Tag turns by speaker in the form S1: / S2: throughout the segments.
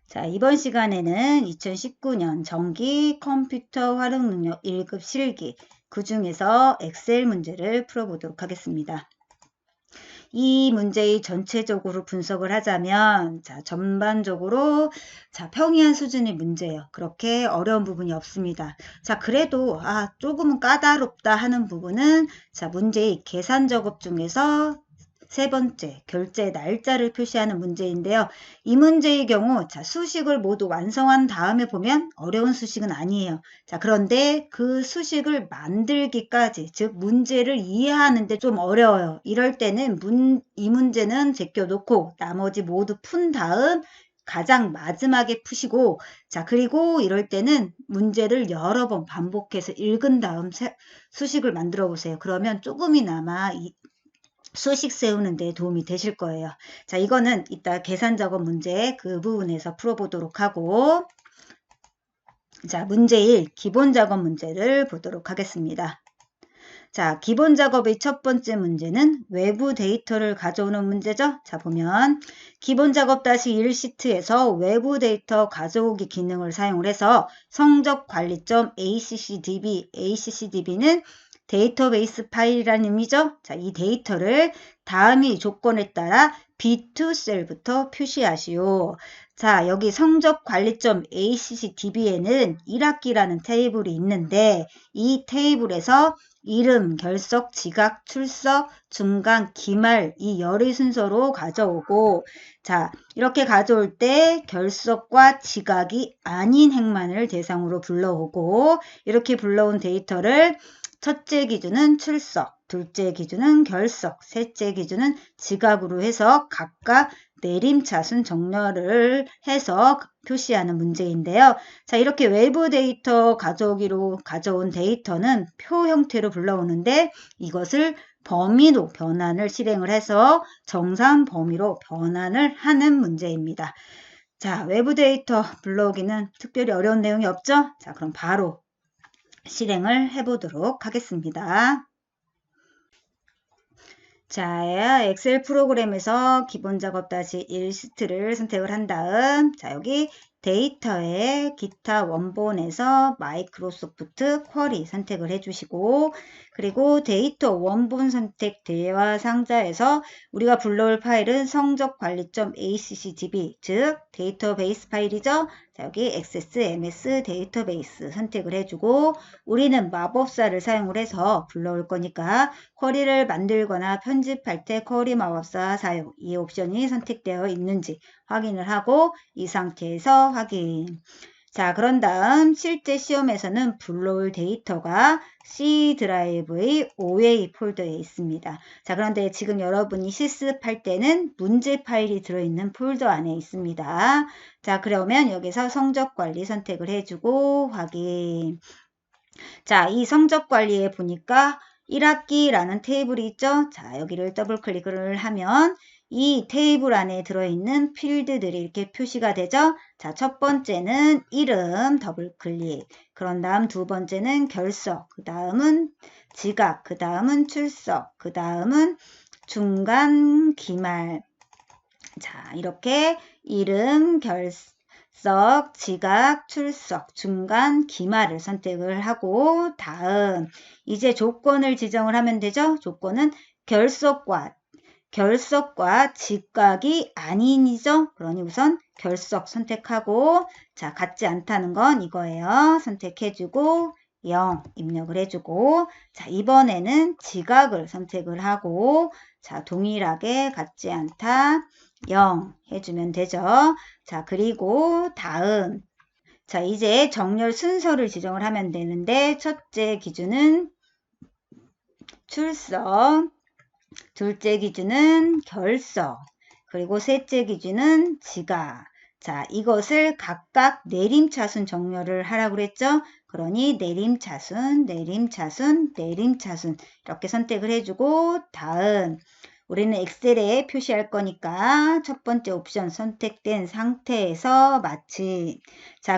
S1: 자, 이번 시간에는 2019년 정기 컴퓨터 활용 능력 1급 실기 그 중에서 엑셀 문제를 풀어보도록 하겠습니다. 이 문제의 전체적으로 분석을 하자면 전반적으로 평이한 수준의 문제예요. 그렇게 어려운 부분이 없습니다. 그래도 조금은 까다롭다 하는 부분은 문제의 계산 작업 중에서 세 번째, 결제 날짜를 표시하는 문제인데요. 이 문제의 경우 수식을 모두 완성한 다음에 보면 어려운 수식은 아니에요. 그런데 그 수식을 만들기까지, 즉 문제를 이해하는데 좀 어려워요. 이럴 때는 이 문제는 제껴놓고 나머지 모두 푼 다음 가장 마지막에 푸시고, 그리고 이럴 때는 문제를 여러 번 반복해서 읽은 다음 수식을 만들어 보세요. 그러면 조금이나마 수식 세우는 데 도움이 되실 거예요. 이거는 이따 계산 작업 문제 그 부분에서 풀어보도록 하고, 문제 1 기본 작업 문제를 보도록 하겠습니다. 기본 작업의 첫 번째 문제는 외부 데이터를 가져오는 문제죠. 보면 기본 작업 -1 시트에서 외부 데이터 가져오기 기능을 사용을 해서 성적 관리점 ACCDB는 데이터베이스 파일이라는 의미죠. 이 데이터를 다음의 조건에 따라 B2 셀부터 표시하시오. 여기 성적 관리점 ACCDB에는 1학기라는 테이블이 있는데 이 테이블에서 이름, 결석, 지각, 출석, 중간, 기말 이 열의 순서로 가져오고 이렇게 가져올 때 결석과 지각이 아닌 행만을 대상으로 불러오고 이렇게 불러온 데이터를 첫째 기준은 출석, 둘째 기준은 결석, 셋째 기준은 지각으로 해서 각각 내림차순 정렬을 해서 표시하는 문제인데요. 이렇게 외부 데이터 가져오기로 가져온 데이터는 표 형태로 불러오는데 이것을 범위로 변환을 실행을 해서 정산 범위로 변환을 하는 문제입니다. 외부 데이터 불러오기는 특별히 어려운 내용이 없죠? 그럼 바로 실행을 해보도록 하겠습니다. 엑셀 프로그램에서 기본 작업 -1 시트를 선택을 한 다음 여기 데이터에 기타 원본에서 마이크로소프트 쿼리 선택을 해주시고 그리고 데이터 원본 선택 대화 상자에서 우리가 불러올 파일은 성적관리점 ACCDB 즉 데이터베이스 파일이죠. 여기 액세스 MS 데이터베이스 선택을 해주고 우리는 마법사를 사용을 해서 불러올 거니까 쿼리를 만들거나 편집할 때 쿼리 마법사 사용 이 옵션이 선택되어 있는지 확인을 하고 이 상태에서 확인. 그런 다음 실제 시험에서는 불러올 데이터가 C 드라이브의 OA 폴더에 있습니다. 그런데 지금 여러분이 실습할 때는 문제 파일이 들어있는 폴더 안에 있습니다. 그러면 여기서 성적관리 선택을 해주고 확인. 이 성적관리에 보니까 1학기라는 테이블이 있죠. 여기를 더블 클릭을 하면 이 테이블 안에 들어있는 필드들이 이렇게 표시가 되죠. 첫 번째는 이름 더블 클릭. 그런 다음 두 번째는 결석. 그 다음은 지각. 그 다음은 출석. 그 다음은 중간 기말. 이렇게 이름, 결석, 지각, 출석, 중간, 기말을 선택을 하고 다음 이제 조건을 지정을 하면 되죠. 조건은 결석과 지각이 아닌이죠. 그러니 우선 결석 선택하고 같지 않다는 건 이거예요. 선택해주고 0 입력을 해주고 이번에는 지각을 선택을 하고 동일하게 같지 않다 0 해주면 되죠. 그리고 다음 이제 정렬 순서를 지정을 하면 되는데 첫째 기준은 출석 둘째 기준은 결석, 그리고 셋째 기준은 지각. 이것을 각각 내림차순 정렬을 하라고 그랬죠? 그러니 내림차순, 내림차순, 내림차순 이렇게 선택을 해주고 다음 우리는 엑셀에 표시할 거니까 첫 번째 옵션 선택된 상태에서 마침.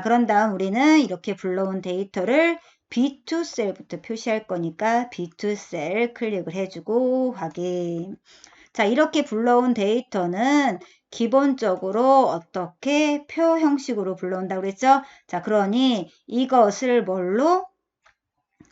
S1: 그런 다음 우리는 이렇게 불러온 데이터를 B2 셀부터 표시할 거니까 B2 셀 클릭을 해주고 확인. 이렇게 불러온 데이터는 기본적으로 어떻게 표 형식으로 불러온다고 그랬죠? 자, 그러니 이것을 뭘로?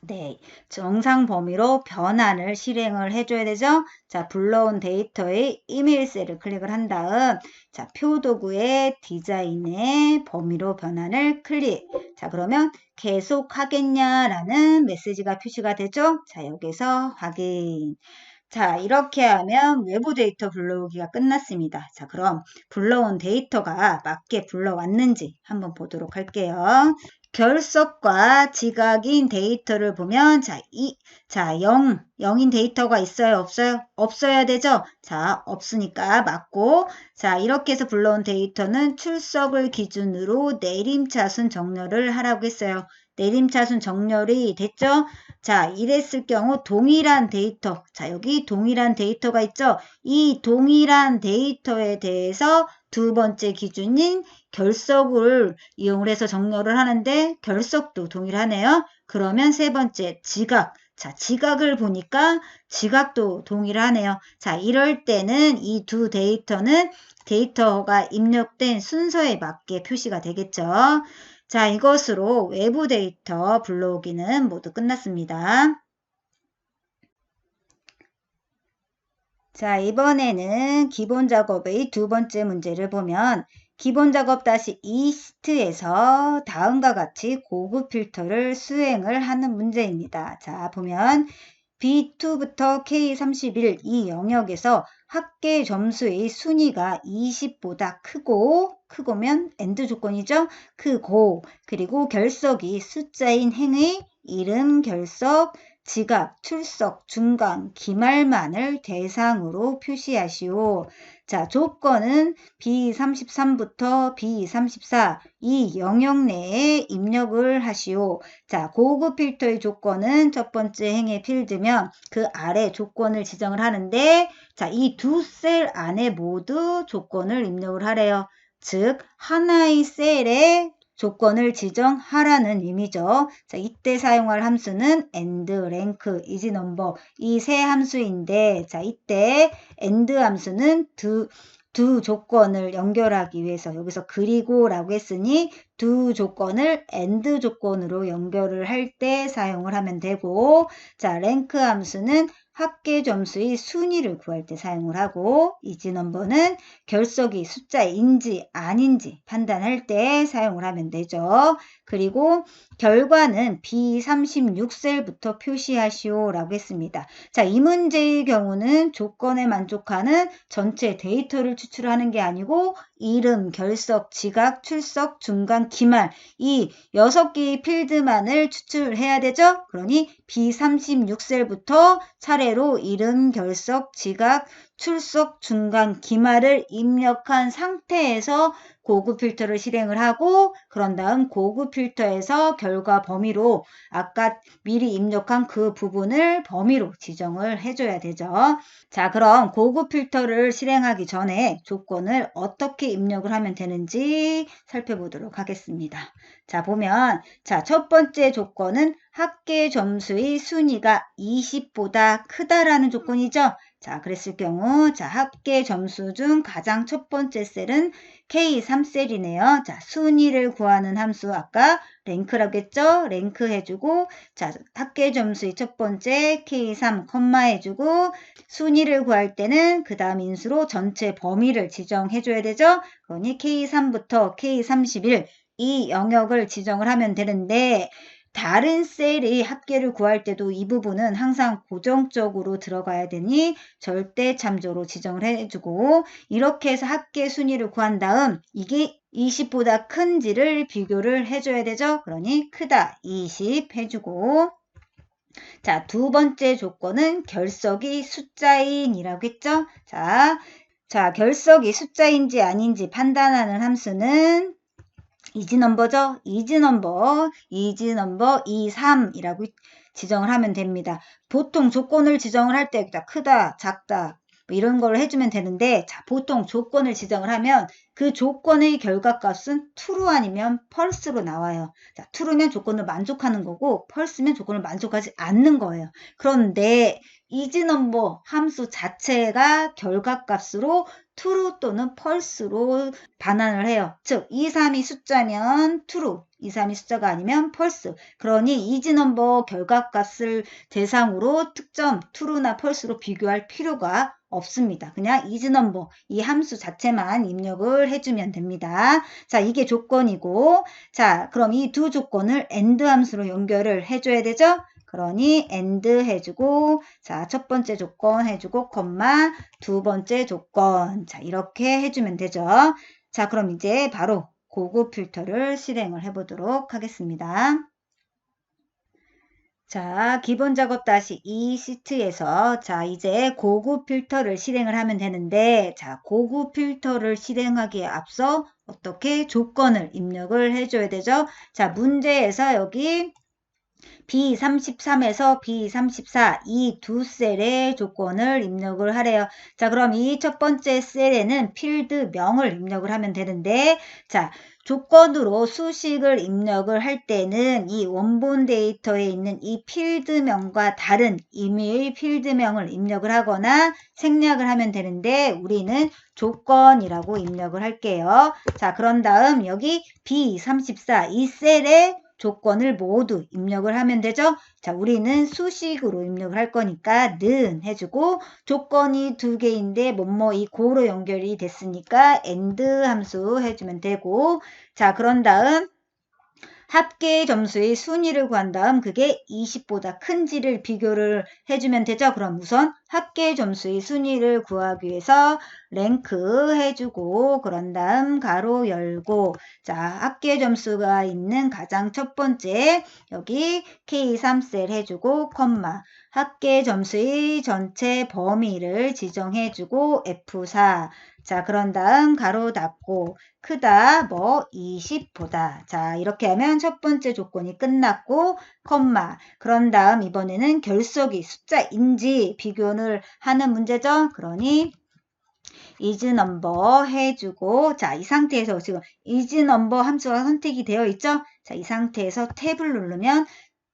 S1: 네, 정상 범위로 변환을 실행을 해줘야 되죠. 자, 불러온 데이터의 이메일 셀을 클릭을 한 다음, 자, 표도구의 디자인의 범위로 변환을 클릭. 자, 그러면 계속 하겠냐라는 메시지가 표시가 되죠. 자, 여기서 확인. 자, 이렇게 하면 외부 데이터 불러오기가 끝났습니다. 자, 그럼 불러온 데이터가 맞게 불러왔는지 한번 보도록 할게요. 결석과 지각인 데이터를 보면, 자, 0인 데이터가 있어요? 없어요? 없어야 되죠? 자, 없으니까 맞고, 자, 이렇게 해서 불러온 데이터는 출석을 기준으로 내림차순 정렬을 하라고 했어요. 내림차순 정렬이 됐죠? 자, 이랬을 경우 동일한 데이터, 자, 여기 동일한 데이터가 있죠? 이 동일한 데이터에 대해서 두 번째 기준인 결석을 이용을 해서 정렬을 하는데 결석도 동일하네요. 그러면 세 번째 지각. 자, 지각을 보니까 지각도 동일하네요. 자, 이럴 때는 이 두 데이터는 데이터가 입력된 순서에 맞게 표시가 되겠죠. 자, 이것으로 외부 데이터 불러오기는 모두 끝났습니다. 자, 이번에는 기본 작업의 두 번째 문제를 보면 기본 작업 -2 시트에서 다음과 같이 고급 필터를 수행을 하는 문제입니다. 자, 보면 B2부터 K31 이 영역에서 합계 점수의 순위가 20보다 크고면 AND 조건이죠. 크고 그리고 결석이 숫자인 행의, 이름, 결석, 지각, 출석, 중간, 기말만을 대상으로 표시하시오. 자, 조건은 B33부터 B34 이 영역 내에 입력을 하시오. 자, 고급 필터의 조건은 첫 번째 행의 필드면 그 아래 조건을 지정을 하는데, 자, 이 두 셀 안에 모두 조건을 입력을 하래요. 즉, 하나의 셀에 조건을 지정하라는 의미죠. 자, 이때 사용할 함수는 AND, rank, isNumber 이 세 함수인데, 자, 이때 AND 함수는 두 조건을 연결하기 위해서 여기서 그리고라고 했으니 두 조건을 AND 조건으로 연결을 할 때 사용을 하면 되고, 자, rank 함수는 합계 점수의 순위를 구할 때 사용을 하고, isNumber는 결석이 숫자인지 아닌지 판단할 때 사용을 하면 되죠. 그리고 결과는 B36셀부터 표시하시오 라고 했습니다. 자, 이 문제의 경우는 조건에 만족하는 전체 데이터를 추출하는 게 아니고 이름, 결석, 지각, 출석, 중간, 기말 이 6개의 필드만을 추출해야 되죠. 그러니 B36셀부터 차례로 이름, 결석, 지각, 출석, 중간, 기말을 입력한 상태에서 고급 필터를 실행을 하고 그런 다음 고급 필터에서 결과 범위로 아까 미리 입력한 그 부분을 범위로 지정을 해줘야 되죠. 자, 그럼 고급 필터를 실행하기 전에 조건을 어떻게 입력을 하면 되는지 살펴보도록 하겠습니다. 자, 보면 자, 첫 번째 조건은 합계 점수의 순위가 20보다 크다라는 조건이죠. 자, 그랬을 경우 자, 합계 점수 중 가장 첫 번째 셀은 K3셀이네요. 자, 순위를 구하는 함수 아까 랭크라고 했죠? 랭크 해주고 자, 합계 점수의 첫 번째 K3 컴마 해주고 순위를 구할 때는 그 다음 인수로 전체 범위를 지정해줘야 되죠? 그러니 K3부터 K31 이 영역을 지정을 하면 되는데 다른 셀의 합계를 구할 때도 이 부분은 항상 고정적으로 들어가야 되니 절대 참조로 지정을 해주고 이렇게 해서 합계 순위를 구한 다음 이게 20보다 큰지를 비교를 해줘야 되죠. 그러니 크다 20 해주고 자, 두 번째 조건은 결석이 숫자인이라고 했죠. 자, 결석이 숫자인지 아닌지 판단하는 함수는 isNumber죠. isNumber 23이라고 지정을 하면 됩니다. 보통 조건을 지정을 할 때 크다, 작다, 뭐 이런 걸 해주면 되는데, 자, 보통 조건을 지정을 하면 그 조건의 결과값은 true 아니면 false로 나와요. 자, true면 조건을 만족하는 거고 false면 조건을 만족하지 않는 거예요. 그런데 isNumber 함수 자체가 결과값으로 true 또는 false로 반환을 해요. 즉 2, 3이 숫자면 true, 2, 3이 숫자가 아니면 false. 그러니 isNumber 결과값을 대상으로 특정 true나 false로 비교할 필요가 없습니다. 그냥 isNumber 이 함수 자체만 입력을 해주면 됩니다. 자, 이게 조건이고, 자, 그럼 이 두 조건을 AND 함수로 연결을 해줘야 되죠? 그러니 AND 해주고, 자, 첫 번째 조건 해주고, 콤마, 두 번째 조건. 자, 이렇게 해주면 되죠. 자, 그럼 이제 바로 고급 필터를 실행을 해보도록 하겠습니다. 자, 기본 작업 다시 이 시트에서 자, 이제 고급 필터를 실행을 하면 되는데, 자, 고급 필터를 실행하기에 앞서 어떻게 조건을 입력을 해줘야 되죠? 자, 문제에서 여기 B33에서 B34 이 두 셀의 조건을 입력을 하래요. 자, 그럼 이 첫 번째 셀에는 필드명을 입력을 하면 되는데, 자, 조건으로 수식을 입력을 할 때는 이 원본 데이터에 있는 이 필드명과 다른 임의의 필드명을 입력을 하거나 생략을 하면 되는데, 우리는 조건이라고 입력을 할게요. 자, 그런 다음 여기 B34 이 셀에 조건을 모두 입력을 하면 되죠. 자, 우리는 수식으로 입력을 할 거니까 는 해주고, 조건이 두 개인데 뭐뭐 이 고로 연결이 됐으니까 AND 함수 해주면 되고, 자, 그런 다음 합계 점수의 순위를 구한 다음 그게 20보다 큰지를 비교를 해주면 되죠. 그럼 우선 합계 점수의 순위를 구하기 위해서 랭크 해주고, 그런 다음 가로 열고, 자, 합계 점수가 있는 가장 첫 번째 여기 K3셀 해주고, 콤마, 합계 점수의 전체 범위를 지정해주고 F4. 자, 그런 다음 가로 닫고, 크다 뭐 20보다. 자, 이렇게 하면 첫 번째 조건이 끝났고, 콤마. 그런 다음 이번에는 결석이 숫자인지 비교를 하는 문제죠. 그러니 isNumber 해주고, 자, 이 상태에서 지금 isNumber 함수가 선택이 되어 있죠. 자, 이 상태에서 탭을 누르면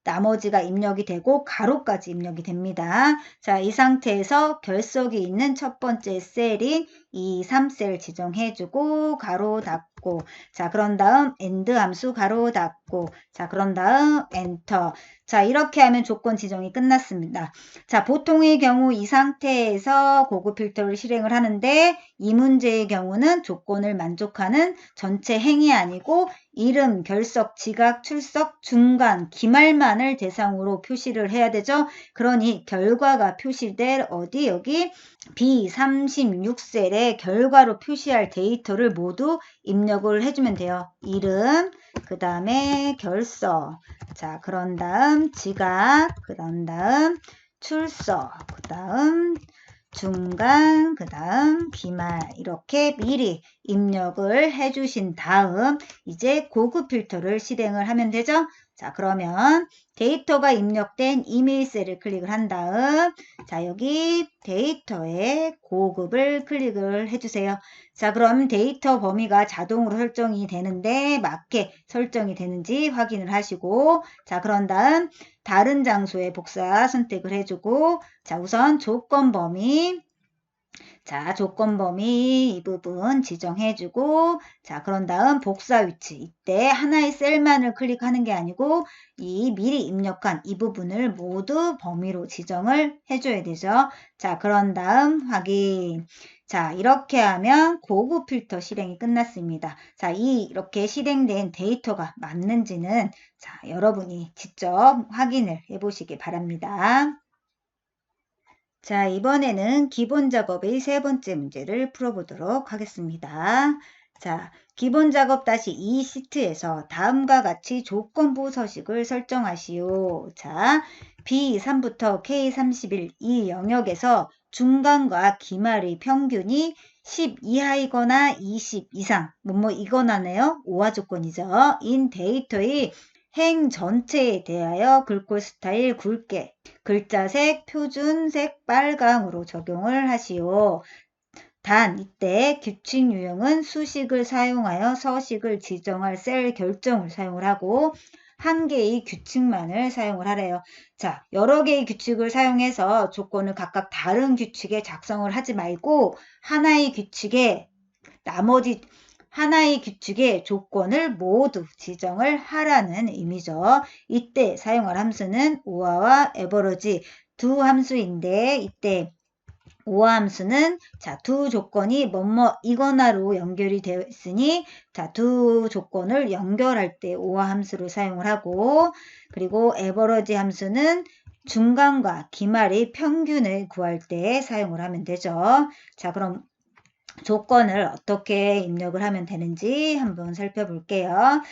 S1: 나머지가 입력이 되고 가로까지 입력이 됩니다. 자, 이 상태에서 결석이 있는 첫 번째 셀인 이 3셀 지정해주고 가로 닫고, 자, 그런 다음 AND 함수 가로 닫고, 자, 그런 다음 엔터. 자, 이렇게 하면 조건 지정이 끝났습니다. 자, 보통의 경우 이 상태에서 고급 필터를 실행을 하는데, 이 문제의 경우는 조건을 만족하는 전체 행이 아니고 이름, 결석, 지각, 출석, 중간, 기말만을 대상으로 표시를 해야 되죠. 그러니 결과가 표시될 어디 여기 B36셀에 결과로 표시할 데이터를 모두 입력을 해주면 돼요. 이름, 그 다음에 결석, 자, 그런 다음 지각, 그 다음 출석, 그 다음 중간, 그 다음 기말, 이렇게 미리 입력을 해주신 다음 이제 고급 필터를 실행을 하면 되죠. 자, 그러면 데이터가 입력된 이메일 셀을 클릭을 한 다음, 자, 여기 데이터에 고급을 클릭을 해주세요. 자, 그럼 데이터 범위가 자동으로 설정이 되는데 맞게 설정이 되는지 확인을 하시고, 자, 그런 다음 다른 장소에 복사 선택을 해주고, 자, 우선 조건 범위, 자, 조건 범위 이 부분 지정해주고, 자, 그런 다음 복사 위치. 이때 하나의 셀만을 클릭하는 게 아니고 이 미리 입력한 이 부분을 모두 범위로 지정을 해줘야 되죠. 자, 그런 다음 확인. 자, 이렇게 하면 고급 필터 실행이 끝났습니다. 자, 이렇게 실행된 데이터가 맞는지는 자, 여러분이 직접 확인을 해보시기 바랍니다. 자, 이번에는 기본 작업의 세 번째 문제를 풀어보도록 하겠습니다. 자, 기본 작업 다시 이 시트에서 다음과 같이 조건부 서식을 설정하시오. 자, B3부터 K31 이 영역에서 중간과 기말의 평균이 10 이하이거나 20 이상, 뭐뭐 이거나네요. 오화 조건이죠. 인 데이터의 행 전체에 대하여 글꼴 스타일 굵게, 글자색 표준색 빨강으로 적용을 하시오. 단 이때 규칙 유형은 수식을 사용하여 서식을 지정할 셀 결정을 사용을 하고 한 개의 규칙만을 사용을 하래요. 자, 여러 개의 규칙을 사용해서 조건을 각각 다른 규칙에 작성을 하지 말고 하나의 규칙에 조건을 모두 지정을 하라는 의미죠. 이때 사용할 함수는 오화와 에버러지 두 함수인데 이때 오화 함수는 자, 두 조건이 뭐뭐 이거나로 연결이 되어 있으니 자, 두 조건을 연결할 때 오화 함수를 사용을 하고 그리고 에버러지 함수는 중간과 기말의 평균을 구할 때 사용을 하면 되죠. 자, 그럼 조건을 어떻게 입력을 하면 되는지 한번 살펴볼게요.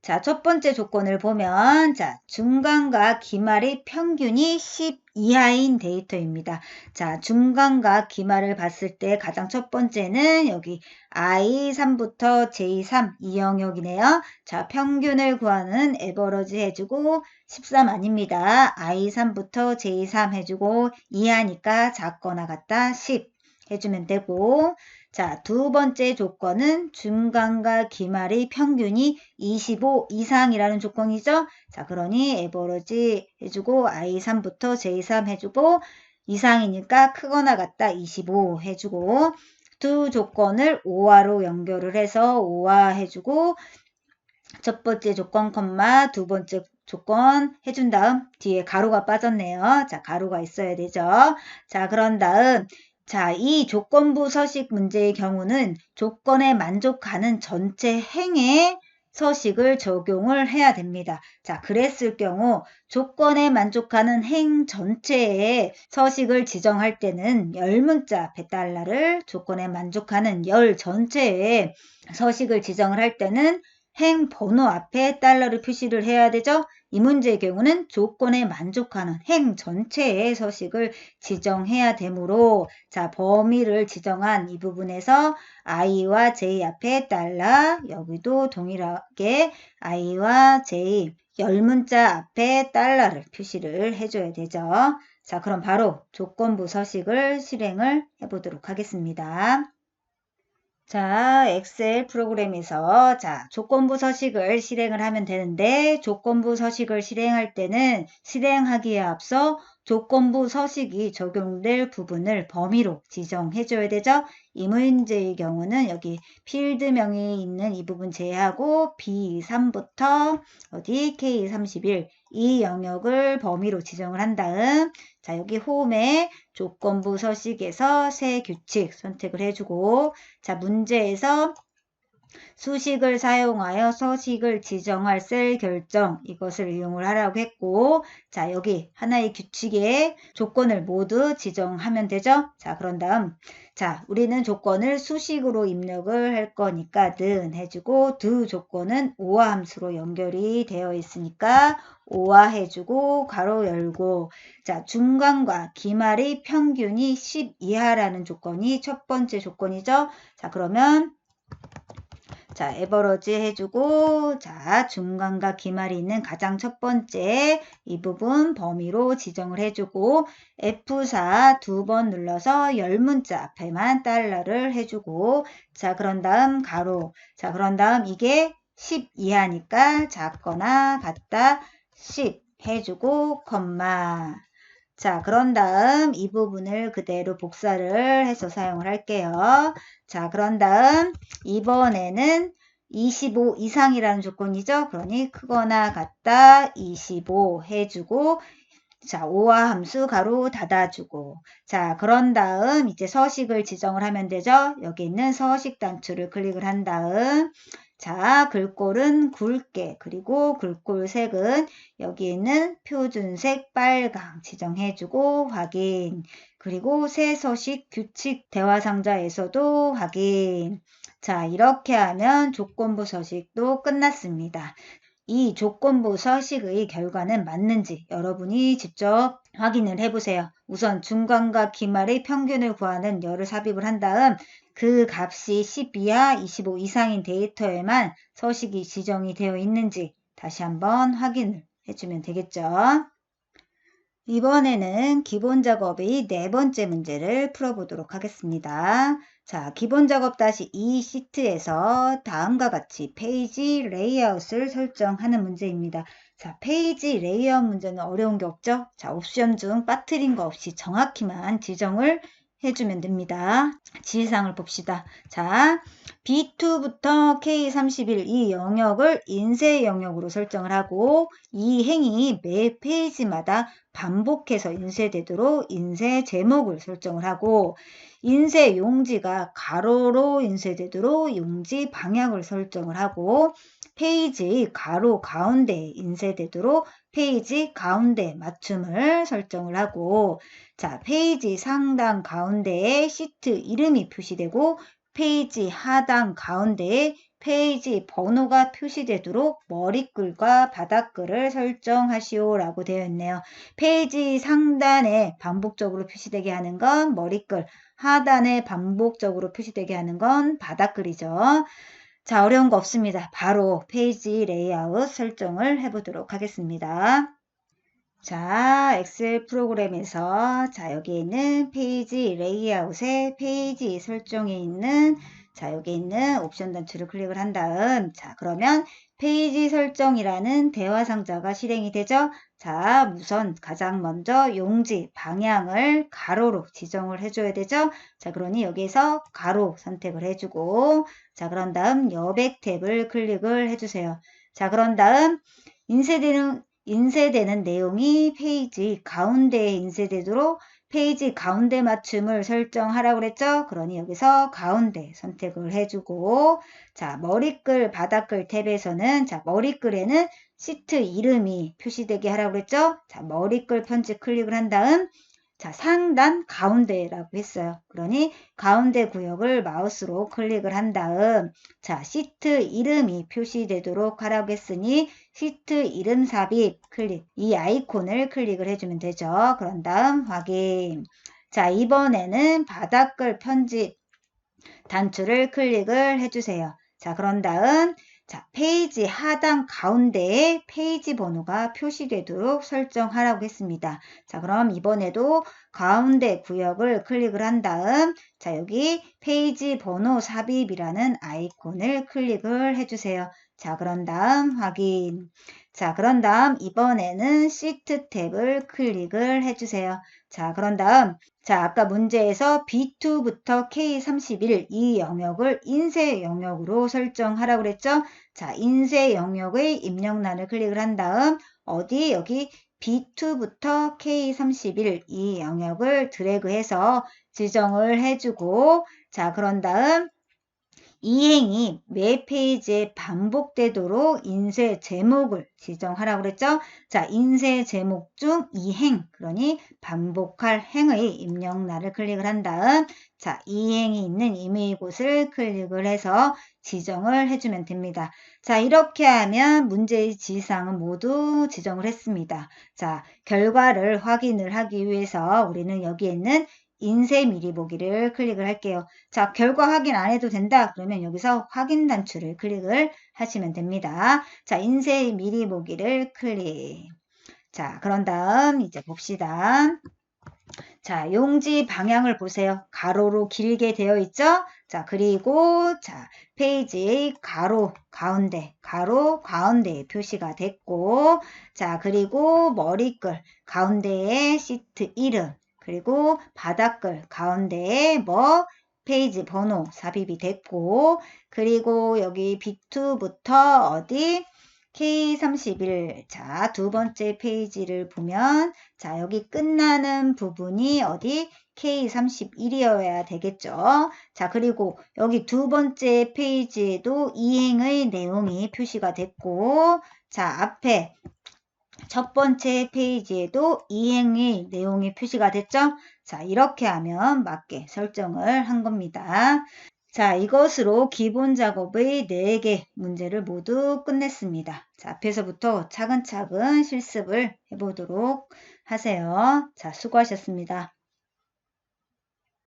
S1: 자, 첫 번째 조건을 보면 자, 중간과 기말의 평균이 10 이하인 데이터입니다. 자, 중간과 기말을 봤을 때 가장 첫 번째는 여기 I3부터 J3 이 영역이네요. 자, 평균을 구하는 에버러지 해주고 13 아닙니다. I3부터 J3 해주고 이하니까 작거나 같다 10 해주면 되고 자, 두 번째 조건은 중간과 기말의 평균이 25 이상이라는 조건이죠. 자, 그러니 에버러지 해주고 I3부터 J3 해주고 이상이니까 크거나 같다 25 해주고 두 조건을 오화로 연결을 해서 오화 해주고 첫 번째 조건 콤마 두 번째 조건 해준 다음 뒤에 가로가 빠졌네요. 자, 가로가 있어야 되죠. 자, 그런 다음 자, 이 조건부 서식 문제의 경우는 조건에 만족하는 전체 행에 서식을 적용을 해야 됩니다. 자, 그랬을 경우 조건에 만족하는 행 전체에 서식을 지정할 때는 열문자 앞에 달러를 조건에 만족하는 열 전체에 서식을 지정을 할 때는 행 번호 앞에 달러를 표시를 해야 되죠. 이 문제의 경우는 조건에 만족하는 행 전체의 서식을 지정해야 되므로 자, 범위를 지정한 이 부분에서 i와 j 앞에 달러 여기도 동일하게 i와 j 열문자 앞에 달러를 표시를 해줘야 되죠. 자, 그럼 바로 조건부 서식을 실행을 해보도록 하겠습니다. 자, 엑셀 프로그램에서 자, 조건부 서식을 실행을 하면 되는데 조건부 서식을 실행할 때는 실행하기에 앞서 조건부 서식이 적용될 부분을 범위로 지정해 줘야 되죠. 이 문제의 경우는 여기 필드명이 있는 이 부분 제외하고 B3부터 어디 K31 이 영역을 범위로 지정을 한 다음 자, 여기 홈에 조건부 서식에서 새 규칙 선택을 해주고 자, 문제에서 수식을 사용하여 서식을 지정할 셀 결정 이것을 이용을 하라고 했고 자, 여기 하나의 규칙에 조건을 모두 지정하면 되죠. 자, 그런 다음 자, 우리는 조건을 수식으로 입력을 할 거니까 는 해주고 두 조건은 오화 함수로 연결이 되어 있으니까 오화 해주고 가로 열고 자, 중간과 기말의 평균이 10 이하라는 조건이 첫 번째 조건이죠. 자, 그러면 자, 에버러지 해주고 자, 중간과 기말이 있는 가장 첫 번째 이 부분 범위로 지정을 해주고 F4 두 번 눌러서 열문자 앞에만 달러를 해주고 자, 그런 다음 가로 자, 그런 다음 이게 10 이하니까 작거나 같다 10 해주고 콤마 자, 그런 다음 이 부분을 그대로 복사를 해서 사용을 할게요. 자, 그런 다음 이번에는 25 이상이라는 조건이죠. 그러니 크거나 같다 25 해주고 자, 오화 함수 가로 닫아주고 자, 그런 다음 이제 서식을 지정을 하면 되죠. 여기 있는 서식 단추를 클릭을 한 다음 자, 글꼴은 굵게 그리고 글꼴 색은 여기 있는 표준색 빨강 지정해주고 확인 그리고 새 서식 규칙 대화 상자에서도 확인 자, 이렇게 하면 조건부 서식도 끝났습니다. 이 조건부 서식의 결과는 맞는지 여러분이 직접 확인을 해보세요. 우선 중간과 기말의 평균을 구하는 열을 삽입을 한 다음 그 값이 10 이하 25 이상인 데이터에만 서식이 지정이 되어 있는지 다시 한번 확인을 해주면 되겠죠. 이번에는 기본 작업의 네 번째 문제를 풀어보도록 하겠습니다. 자, 기본 작업 -2 시트에서 다음과 같이 페이지 레이아웃을 설정하는 문제입니다. 자, 페이지 레이아웃 문제는 어려운 게 없죠? 자, 옵션 중 빠뜨린 거 없이 정확히만 지정을 해주면 됩니다. 지시사항을 봅시다. 자, B2부터 K31 이 영역을 인쇄 영역으로 설정을 하고 이 행이 매 페이지마다 반복해서 인쇄되도록 인쇄 제목을 설정을 하고 인쇄 용지가 가로로 인쇄되도록 용지 방향을 설정을 하고 페이지 가로 가운데에 인쇄되도록 페이지 가운데 맞춤을 설정을 하고 자, 페이지 상단 가운데에 시트 이름이 표시되고 페이지 하단 가운데에 페이지 번호가 표시되도록 머리글과 바닥글을 설정하시오 라고 되어 있네요. 페이지 상단에 반복적으로 표시되게 하는 건 머리글, 하단에 반복적으로 표시되게 하는 건 바닥글이죠. 자, 어려운 거 없습니다. 바로 페이지 레이아웃 설정을 해보도록 하겠습니다. 자, 엑셀 프로그램에서 자, 여기 있는 페이지 레이아웃의 페이지 설정에 있는 자, 여기 있는 옵션 단추를 클릭을 한 다음 자, 그러면 페이지 설정이라는 대화 상자가 실행이 되죠. 자, 우선 가장 먼저 용지 방향을 가로로 지정을 해줘야 되죠. 자, 그러니 여기에서 가로 선택을 해주고 자, 그런 다음 여백 탭을 클릭을 해주세요. 자, 그런 다음 인쇄되는 내용이 페이지 가운데에 인쇄되도록 페이지 가운데 맞춤을 설정하라고 그랬죠. 그러니 여기서 가운데 선택을 해주고 자, 머리글 바닥글 탭에서는 자, 머리글에는 시트 이름이 표시되게 하라고 그랬죠. 자, 머리글 편집 클릭을 한 다음 자, 상단 가운데라고 했어요. 그러니 가운데 구역을 마우스로 클릭을 한 다음 자, 시트 이름이 표시되도록 하라고 했으니 시트 이름 삽입 클릭 이 아이콘을 클릭을 해주면 되죠. 그런 다음 확인. 자, 이번에는 바닥글 편집 단추를 클릭을 해주세요. 자, 그런 다음 자, 페이지 하단 가운데에 페이지 번호가 표시되도록 설정하라고 했습니다. 자, 그럼 이번에도 가운데 구역을 클릭을 한 다음 자, 여기 페이지 번호 삽입이라는 아이콘을 클릭을 해주세요. 자, 그런 다음 확인. 자, 그런 다음 이번에는 시트 탭을 클릭을 해주세요. 자, 그런 다음 자, 아까 문제에서 B2부터 K31 이 영역을 인쇄 영역으로 설정하라고 그랬죠? 자, 인쇄 영역의 입력란을 클릭을 한 다음 어디 여기 B2부터 K31 이 영역을 드래그해서 지정을 해주고 자, 그런 다음 이 행이 매 페이지에 반복되도록 인쇄 제목을 지정하라고 그랬죠? 자, 인쇄 제목 중 이 행, 그러니 반복할 행의 입력란을 클릭을 한 다음 자, 이 행이 있는 이메일 곳을 클릭을 해서 지정을 해주면 됩니다. 자, 이렇게 하면 문제의 지시사항은 모두 지정을 했습니다. 자, 결과를 확인을 하기 위해서 우리는 여기에 있는 인쇄 미리 보기를 클릭을 할게요. 자, 결과 확인 안 해도 된다. 그러면 여기서 확인 단추를 클릭을 하시면 됩니다. 자, 인쇄 미리 보기를 클릭. 자, 그런 다음 이제 봅시다. 자, 용지 방향을 보세요. 가로로 길게 되어 있죠? 자, 그리고 자, 페이지의 가로 가운데에 표시가 됐고 자, 그리고 머리글 가운데에 시트 이름 그리고 바닥글 가운데에 뭐 페이지 번호 삽입이 됐고 그리고 여기 B2부터 어디 K31 자, 두 번째 페이지를 보면 자, 여기 끝나는 부분이 어디 K31이어야 되겠죠. 자, 그리고 여기 두 번째 페이지에도 이행의 내용이 표시가 됐고 자, 앞에 첫 번째 페이지에도 이행의 내용이 표시가 됐죠? 자, 이렇게 하면 맞게 설정을 한 겁니다. 자, 이것으로 기본 작업의 4개 문제를 모두 끝냈습니다. 자, 앞에서부터 차근차근 실습을 해보도록 하세요. 자, 수고하셨습니다.